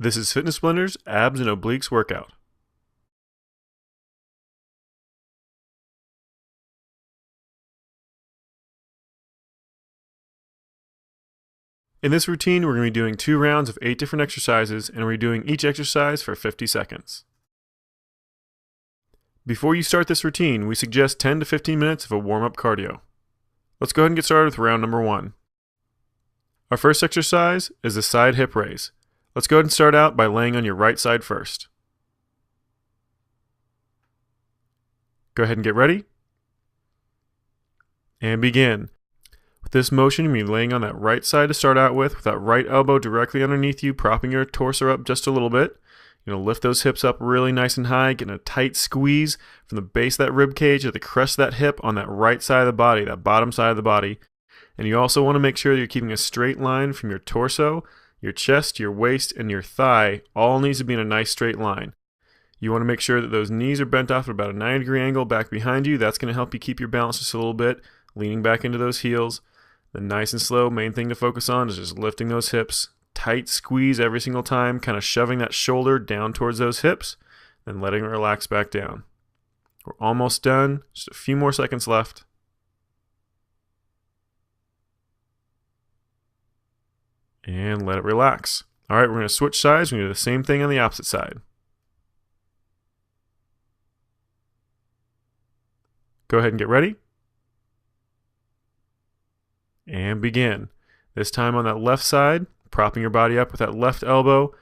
This is Fitness Blender's Abs and Obliques workout. In this routine, we're going to be doing 2 rounds of 8 different exercises, and we're doing each exercise for 50 seconds. Before you start this routine, we suggest 10 to 15 minutes of a warm-up cardio. Let's go ahead and get started with round number 1. Our first exercise is the side hip raise. Let's go ahead and start out by laying on your right side first. Go ahead and get ready. And begin. With this motion, you're going to be laying on that right side to start out with that right elbow directly underneath you, propping your torso up just a little bit. You're going to lift those hips up really nice and high, getting a tight squeeze from the base of that rib cage to the crest of that hip on that right side of the body, that bottom side of the body. And you also want to make sure that you're keeping a straight line from your torso, your chest, your waist, and your thigh. All needs to be in a nice straight line. You want to make sure that those knees are bent off at about a 90-degree angle back behind you. That's going to help you keep your balance just a little bit, leaning back into those heels. Then nice and slow, main thing to focus on is just lifting those hips. Tight squeeze every single time, kind of shoving that shoulder down towards those hips, then letting it relax back down. We're almost done. Just a few more seconds left. And let it relax. All right, we're going to switch sides. We're going to do the same thing on the opposite side. Go ahead and get ready. And begin. This time on that left side, propping your body up with that left elbow.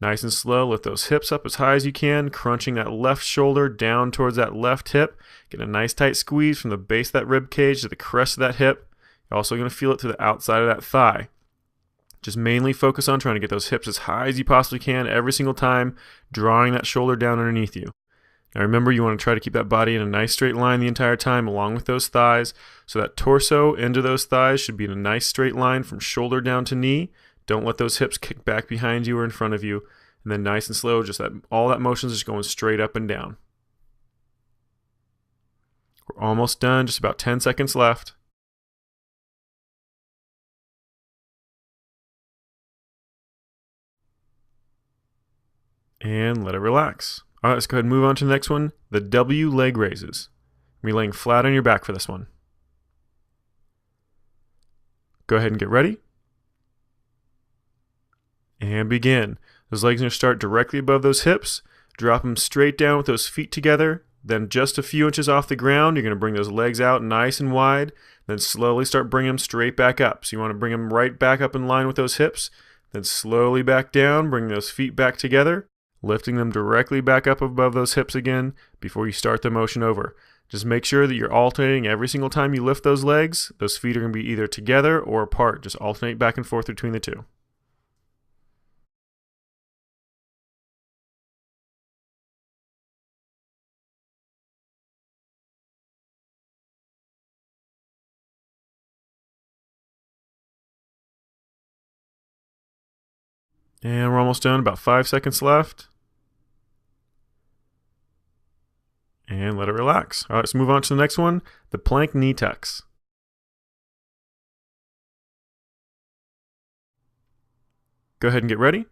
Nice and slow, lift those hips up as high as you can, crunching that left shoulder down towards that left hip. Get a nice tight squeeze from the base of that rib cage to the crest of that hip. You're also going to feel it to the outside of that thigh. Just mainly focus on trying to get those hips as high as you possibly can every single time, drawing that shoulder down underneath you. Now remember, you want to try to keep that body in a nice straight line the entire time along with those thighs. So that torso into those thighs should be in a nice straight line from shoulder down to knee. Don't let those hips kick back behind you or in front of you. And then nice and slow, just all that motion is just going straight up and down. We're almost done, just about 10 seconds left. And let it relax. All right, let's go ahead and move on to the next one, the W leg raises. You're laying flat on your back for this one. Go ahead and get ready. And begin. Those legs are going to start directly above those hips. Drop them straight down with those feet together. Then just a few inches off the ground, you're going to bring those legs out nice and wide. Then slowly start bringing them straight back up. So you want to bring them right back up in line with those hips. Then slowly back down, bring those feet back together. Lifting them directly back up above those hips again before you start the motion over. Just make sure that you're alternating every single time you lift those legs. Those feet are going to be either together or apart. Just alternate back and forth between the two. And we're almost done, about 5 seconds left. And let it relax. All right, let's move on to the next one, the plank knee tucks. Go ahead and get ready.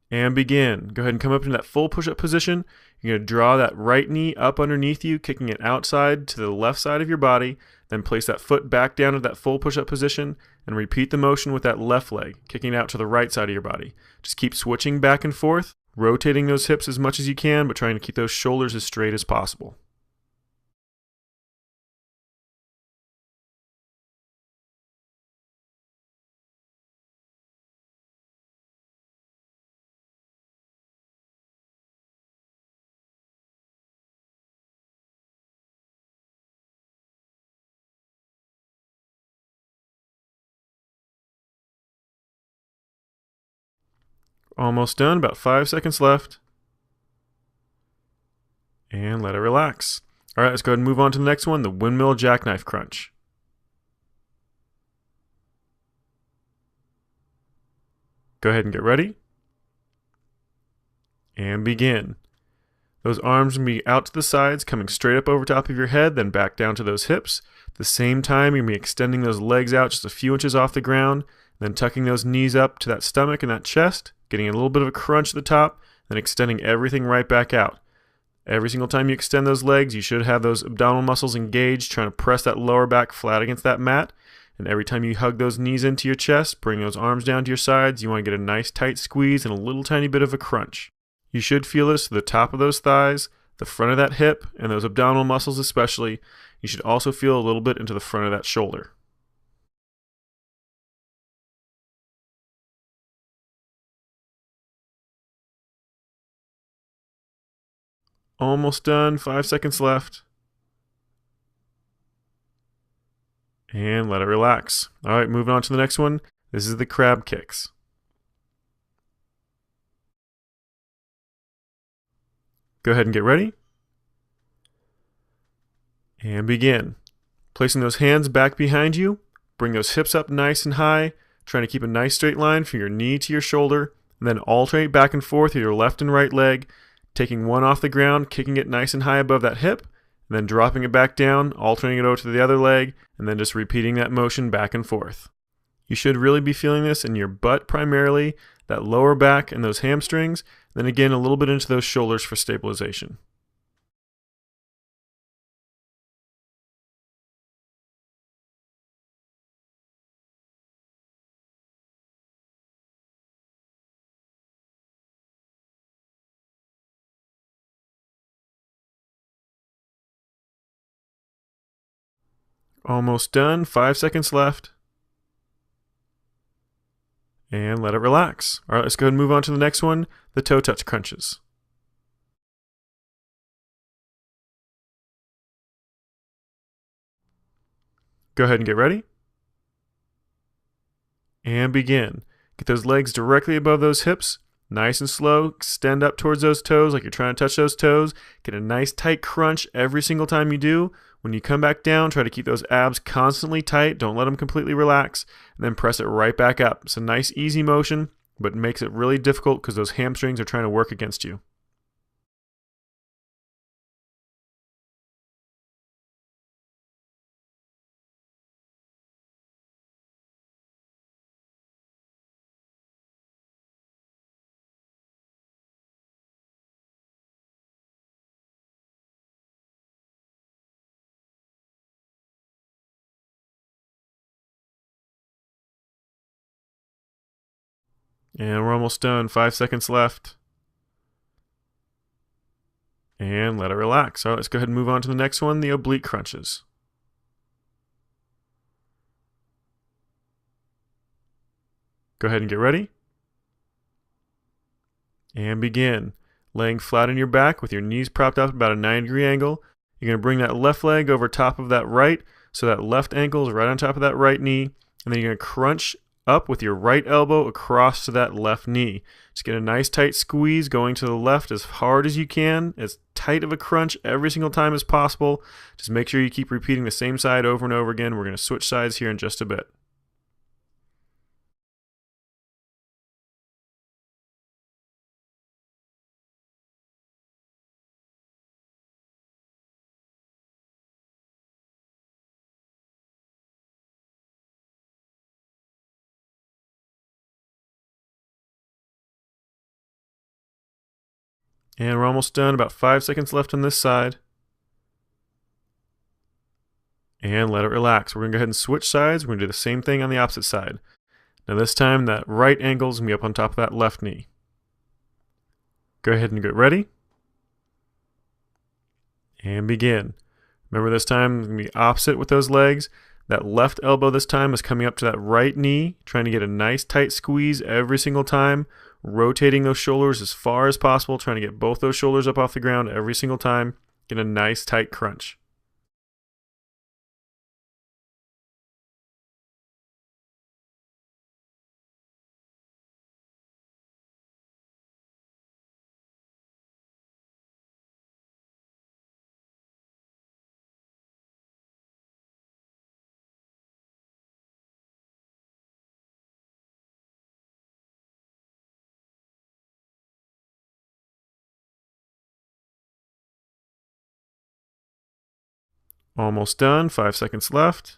And begin. Go ahead and come up into that full push-up position. You're going to draw that right knee up underneath you, kicking it outside to the left side of your body. Then place that foot back down to that full push-up position and repeat the motion with that left leg, kicking it out to the right side of your body. Just keep switching back and forth, rotating those hips as much as you can, but trying to keep those shoulders as straight as possible. Almost done, about 5 seconds left. And let it relax. All right, let's go ahead and move on to the next one, the windmill jackknife crunch. Go ahead and get ready. And begin. Those arms will be out to the sides, coming straight up over top of your head, then back down to those hips. At the same time, you're going to be extending those legs out just a few inches off the ground, Then tucking those knees up to that stomach and that chest, getting a little bit of a crunch at the top, then extending everything right back out. Every single time you extend those legs, you should have those abdominal muscles engaged, trying to press that lower back flat against that mat. And every time you hug those knees into your chest, bring those arms down to your sides, you want to get a nice tight squeeze and a little tiny bit of a crunch. You should feel this to the top of those thighs, the front of that hip, and those abdominal muscles especially. You should also feel a little bit into the front of that shoulder. Almost done, 5 seconds left. And let it relax. All right, moving on to the next one. This is the crab kicks. Go ahead and get ready. And begin. Placing those hands back behind you. Bring those hips up nice and high. Trying to keep a nice straight line from your knee to your shoulder. And then alternate back and forth with your left and right leg. Taking one off the ground, kicking it nice and high above that hip. And then dropping it back down, alternating it over to the other leg. And then just repeating that motion back and forth. You should really be feeling this in your butt primarily, that lower back and those hamstrings. Then again, a little bit into those shoulders for stabilization. Almost done, 5 seconds left. And let it relax. All right, let's go ahead and move on to the next one, the toe touch crunches. Go ahead and get ready. And begin. Get those legs directly above those hips. Nice and slow. Extend up towards those toes like you're trying to touch those toes. Get a nice tight crunch every single time you do. When you come back down, try to keep those abs constantly tight. Don't let them completely relax. And then press it right back up. It's a nice, easy motion, but it makes it really difficult because those hamstrings are trying to work against you. And we're almost done. 5 seconds left. And let it relax. All right, let's go ahead and move on to the next one, the oblique crunches. Go ahead and get ready. And begin. Laying flat on your back with your knees propped up at about a 90-degree angle. You're going to bring that left leg over top of that right, so that left ankle is right on top of that right knee. And then you're going to crunch up with your right elbow across to that left knee. Just get a nice tight squeeze going to the left as hard as you can, as tight of a crunch every single time as possible. Just make sure you keep repeating the same side over and over again. We're going to switch sides here in just a bit. And we're almost done, about 5 seconds left on this side. And let it relax. We're going to go ahead and switch sides. We're going to do the same thing on the opposite side. Now this time that right ankle is going to be up on top of that left knee. Go ahead and get ready. And begin. Remember this time it's going to be opposite with those legs. That left elbow this time is coming up to that right knee, trying to get a nice tight squeeze every single time, rotating those shoulders as far as possible, trying to get both those shoulders up off the ground every single time, get a nice tight crunch. Almost done, 5 seconds left.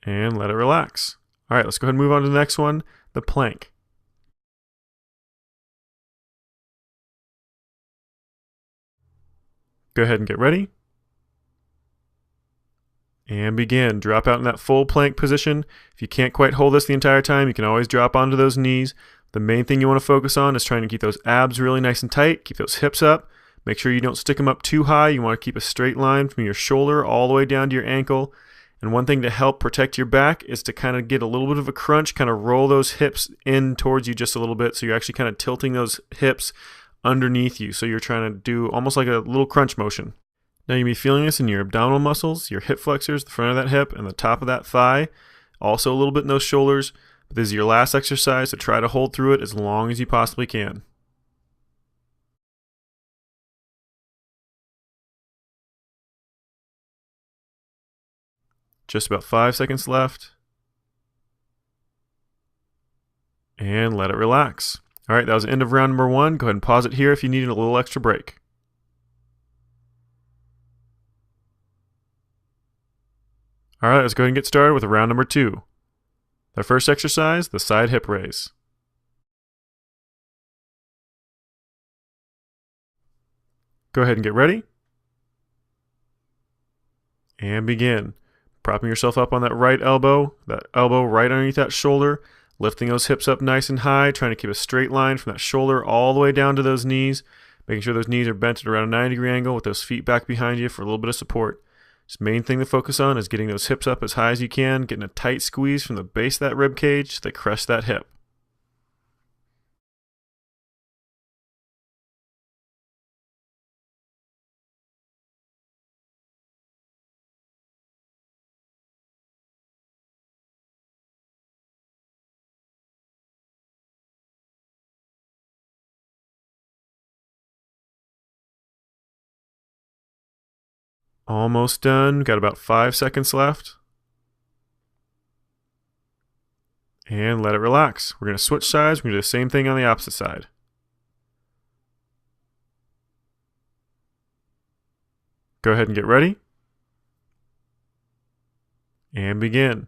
and let it relax. All right, let's go ahead and move on to the next one, the plank. Go ahead and get ready. And begin. Drop out in that full plank position. If you can't quite hold this the entire time, you can always drop onto those knees. The main thing you want to focus on is trying to keep those abs really nice and tight. Keep those hips up. Make sure you don't stick them up too high. You want to keep a straight line from your shoulder all the way down to your ankle. And one thing to help protect your back is to kind of get a little bit of a crunch, kind of roll those hips in towards you just a little bit. So you're actually kind of tilting those hips underneath you. So you're trying to do almost like a little crunch motion. Now you'll be feeling this in your abdominal muscles, your hip flexors, the front of that hip, and the top of that thigh. Also a little bit in those shoulders. But this is your last exercise, so try to hold through it as long as you possibly can. Just about 5 seconds left. And let it relax. All right, that was the end of round number 1. Go ahead and pause it here if you need a little extra break. All right, let's go ahead and get started with round number 2. The first exercise, the side hip raise. Go ahead and get ready. And begin. Propping yourself up on that right elbow right underneath that shoulder, lifting those hips up nice and high, trying to keep a straight line from that shoulder all the way down to those knees, making sure those knees are bent at around a 90-degree angle with those feet back behind you for a little bit of support. Just main thing to focus on is getting those hips up as high as you can, getting a tight squeeze from the base of that rib cage to crush that hip. Almost done. Got about 5 seconds left. And let it relax. We're going to switch sides. We're going to do the same thing on the opposite side. Go ahead and get ready. And begin.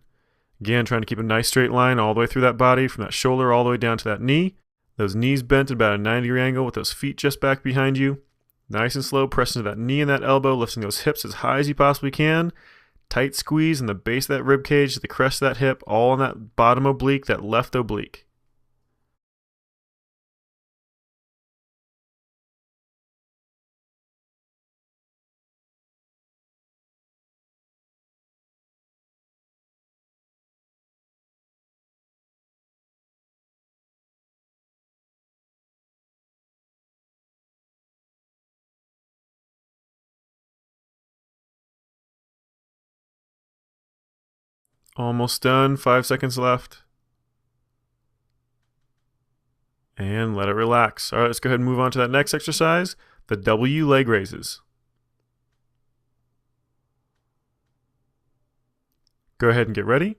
Again, trying to keep a nice straight line all the way through that body, from that shoulder all the way down to that knee. Those knees bent at about a 90-degree angle with those feet just back behind you. Nice and slow, pressing to that knee and that elbow, lifting those hips as high as you possibly can. Tight squeeze in the base of that rib cage to the crest of that hip, all on that bottom oblique, that left oblique. Almost done. 5 seconds left. And let it relax. All right, let's go ahead and move on to that next exercise, the W leg raises. Go ahead and get ready.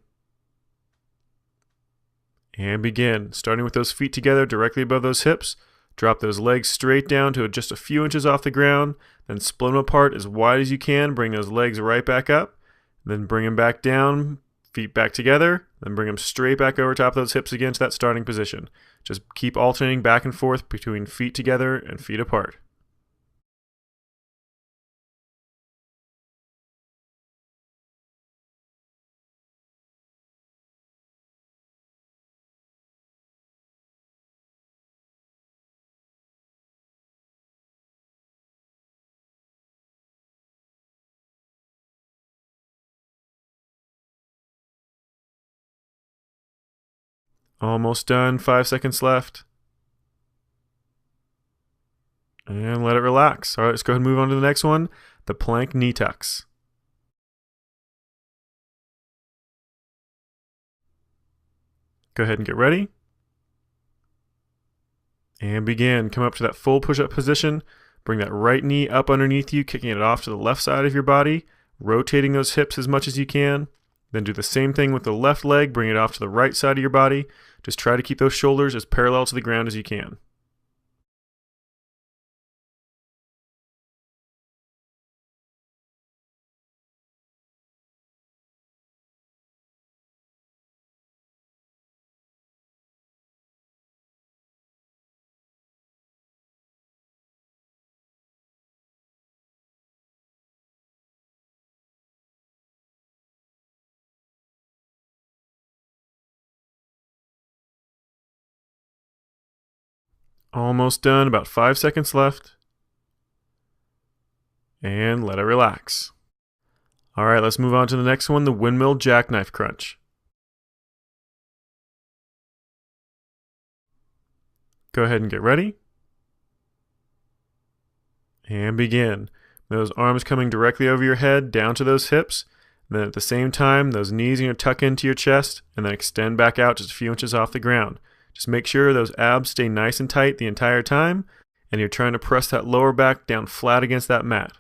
And begin. Starting with those feet together directly above those hips. Drop those legs straight down to just a few inches off the ground. Then split them apart as wide as you can. Bring those legs right back up. Then bring them back down. Feet back together. Then bring them straight back over top of those hips again to that starting position. Just keep alternating back and forth between feet together and feet apart. Almost done. 5 seconds left. And let it relax. All right, let's go ahead and move on to the next one, the plank knee tucks. Go ahead and get ready. And begin. Come up to that full push-up position. Bring that right knee up underneath you, kicking it off to the left side of your body, rotating those hips as much as you can. Then do the same thing with the left leg. Bring it off to the right side of your body. Just try to keep those shoulders as parallel to the ground as you can. Almost done, about 5 seconds left. And let it relax. All right, let's move on to the next one, the windmill jackknife crunch. Go ahead and get ready. And begin. Those arms coming directly over your head, down to those hips. And then at the same time, those knees are going to tuck into your chest and then extend back out just a few inches off the ground. Just make sure those abs stay nice and tight the entire time, and you're trying to press that lower back down flat against that mat.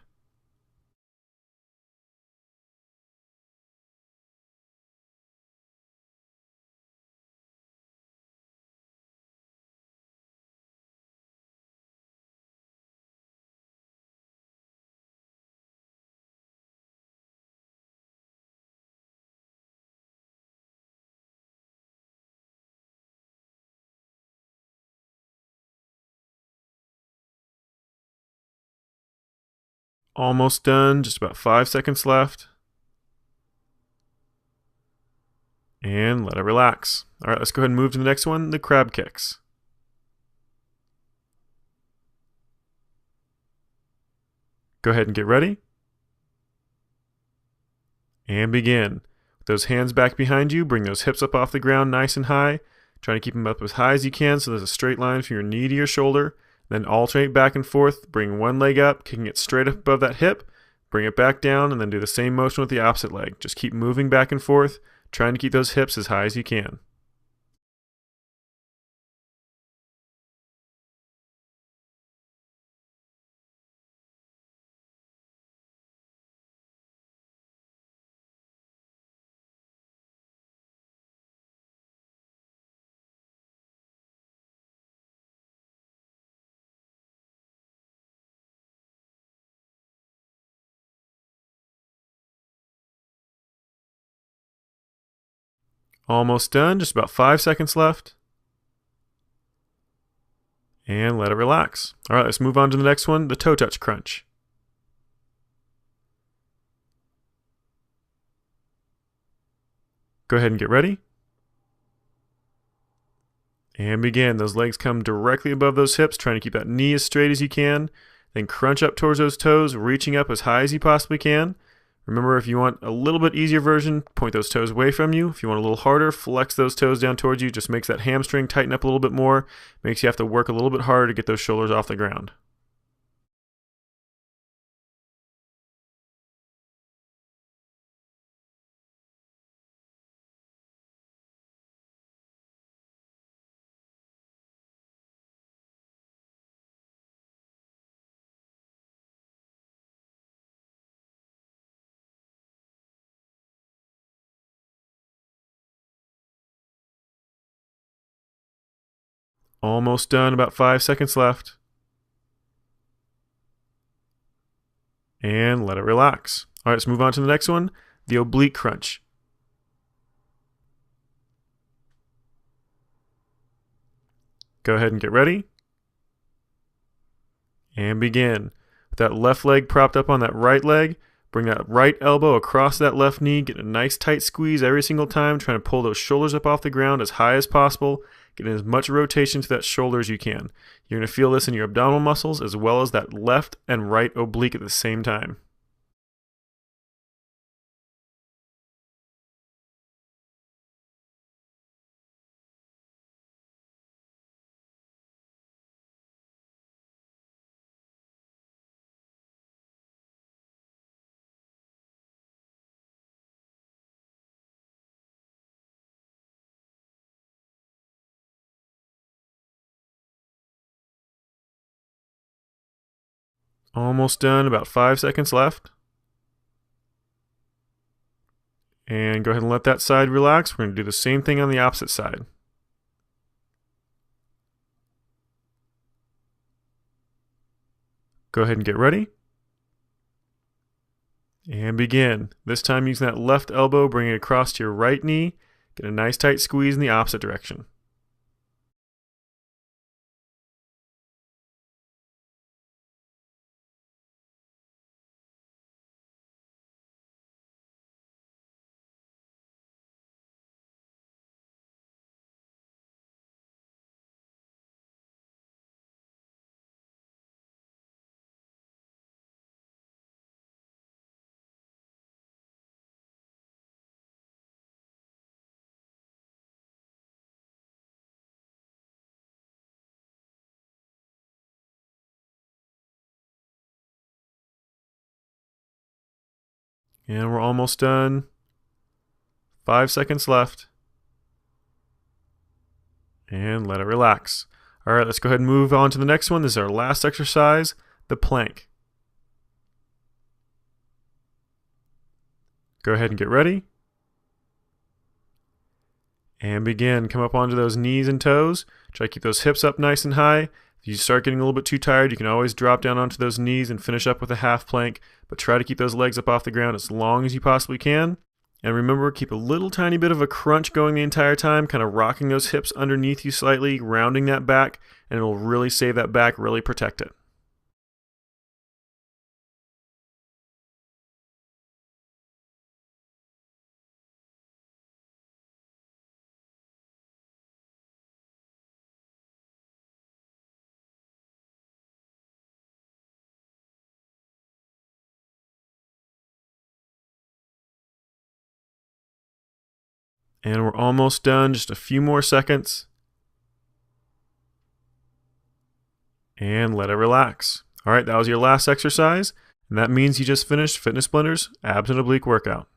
Almost done, just about 5 seconds left. And let it relax. All right, let's go ahead and move to the next one, the crab kicks. Go ahead and get ready. And begin. With those hands back behind you, bring those hips up off the ground nice and high. Trying to keep them up as high as you can so there's a straight line from your knee to your shoulder. Then alternate back and forth, bring one leg up, kicking it straight up above that hip, bring it back down, and then do the same motion with the opposite leg. Just keep moving back and forth, trying to keep those hips as high as you can. Almost done, just about 5 seconds left. And let it relax. All right, let's move on to the next one, the toe touch crunch. Go ahead and get ready. And begin. Those legs come directly above those hips, trying to keep that knee as straight as you can. Then crunch up towards those toes, reaching up as high as you possibly can. Remember, if you want a little bit easier version, point those toes away from you. If you want a little harder, flex those toes down towards you. Just makes that hamstring tighten up a little bit more. Makes you have to work a little bit harder to get those shoulders off the ground. Almost done, about 5 seconds left. And let it relax. All right, let's move on to the next one, the oblique crunch. Go ahead and get ready. And begin. With that left leg propped up on that right leg, bring that right elbow across that left knee, get a nice tight squeeze every single time, trying to pull those shoulders up off the ground as high as possible, getting as much rotation to that shoulder as you can. You're going to feel this in your abdominal muscles as well as that left and right oblique at the same time. Almost done, about 5 seconds left. And go ahead and let that side relax. We're going to do the same thing on the opposite side. Go ahead and get ready. And begin. This time using that left elbow, bring it across to your right knee. Get a nice tight squeeze in the opposite direction. And we're almost done. 5 seconds left. And let it relax. All right, let's go ahead and move on to the next one. This is our last exercise, the plank. Go ahead and get ready. And begin. Come up onto those knees and toes. Try to keep those hips up nice and high. If you start getting a little bit too tired, you can always drop down onto those knees and finish up with a half plank, but try to keep those legs up off the ground as long as you possibly can. And remember, keep a little tiny bit of a crunch going the entire time, kind of rocking those hips underneath you slightly, rounding that back, and it'll really save that back, really protect it. And we're almost done, just a few more seconds. And let it relax. All right, that was your last exercise, and that means you just finished Fitness Blender's abs and oblique workout.